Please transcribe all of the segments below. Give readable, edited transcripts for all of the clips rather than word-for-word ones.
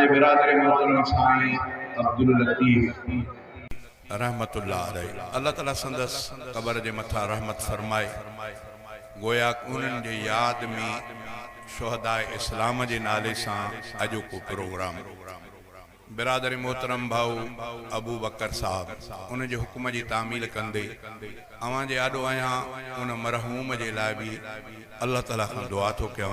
असांजे बिरादर मोहतरम साईं अब्दुल लतीफ़ रहमतुल्लाह अलैह। अल्लाह ताला संदस क़बर जे मथा रहमत फरमाए। गोया उन्हनि जे याद में शुहदाए इस्लाम जे नाले सां अॼु को प्रोग्राम बिरादर मोहतरम भाऊ अबू बकर साहब उन जे हुक्म जी तामील कंदे अवां जे आॾो आहियां उन मरहूम जे लाइ बि अल्लाह ताला खां दुआ थो कयां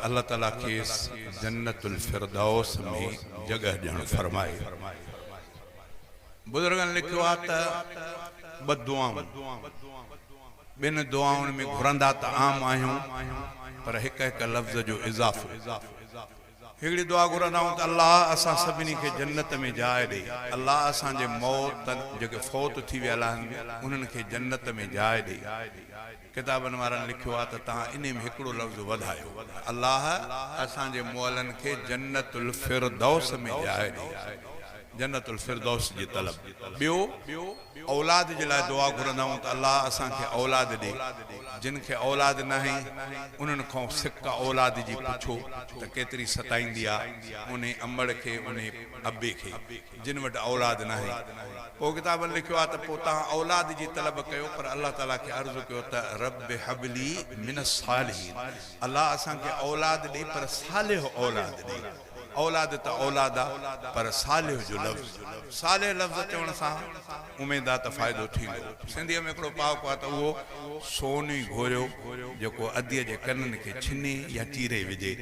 अल्लाह ताला खेसि जन्नतुल फिरदौस में जगह ॾियणु फरमाए। बुजुर्गनि लिखियो आहे त ॿ दुआऊं ॿिनि दुआउनि में घुरंदा त आम आहियूं पर हिक हिक लफ़्ज़ जो इज़ाफ़ो। हिकिड़ी दुआ घुरंदा आहियूं त अल्लाह असां सभिनी खे जन्नत में जाइ ॾे। अल्लाह असांजे मौत जेके फौत थी वियल आहिनि उन्हनि खे जन्नत में जाइ ॾे। किताबनि वारनि लिखियो आहे त तव्हां इन में हिकिड़ो लफ़्ज़ वधायो अल्लाह असांजे मुअलनि खे जन्नतुल फिरदौस में जाइ ॾे। जन्नतुल फिरदौस जी तलब। ॿियो औलाद जे लाइ दुआ घुरंदा आहियूं त अल्लाह असांखे औलाद ॾे। जिन खे औलाद नाहे उन्हनि खां सिक औलाद जी पुछो त केतिरी सताईंदी आहे उन अमड़ खे उन अबे खे जिन वटि औलाद नाहे। पोइ किताबनि लिखियो आहे त पोइ तव्हां औलाद जी तलब कयो पर अल्लाह ताला खे अर्ज़ु कयो त रब हबली मिन सालिहीन अल्लाह असांखे औलाद ॾे पर सालिह औलाद ॾे। औलाद त औलाद आहे पर सालिह जो लफ़्ज़ सालिह लफ़्ज़ चवण सां उमेद आहे त फ़ाइदो थींदो। सिंधीअ में हिकिड़ो पहाको आहे त उहो सोन ई घोरियो जेको अदीअ जे कननि खे छिने या चीरे विझे।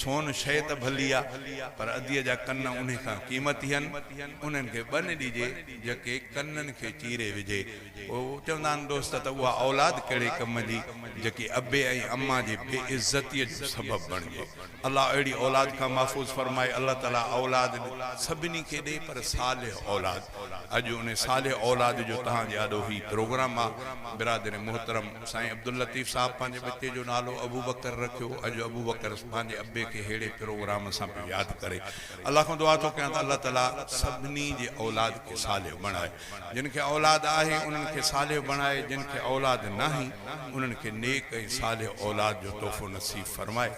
सोन शइ त भली आहे पर अदीअ जा कन उन खां क़ीमती आहिनि उन्हनि खे बन ॾिजे जेके कननि खे चीरे विझे। पोइ चवंदा आहिनि दोस्त त उहा औलाद कहिड़े कम जी जेकी अबे ऐं अम्मा जी बेइज़तीअ जो सबबु बणिजे। अल्लाह अहिड़ी औलाद खां महफ़ूज़ फरमाए। अल्लाह ताला औलाद सभिनी खे ॾे पर सालिह औलाद। अॼु उन सालिह औलाद जो तव्हांजे आॾो ही प्रोग्राम आहे। बिरादर मोहतरम साईं अब्दुल लतीफ़ साहब पंहिंजे बच्चे जो नालो अबू बकर रखियो। अॼु अबू बकर पंहिंजे अबे खे अहिड़े प्रोग्राम सां पियो यादि करे। अल्लाह खां दुआ थो कयां त अल्लाह ताला सभिनी जे औलाद खे सालिह बणाए। जिन खे औलाद आहे उन्हनि खे सालिह बणाए। जिन खे औलाद नाहे उन्हनि खे नेक ऐं सालिह औलाद जो तोहफ़ो नसीब फरमाए।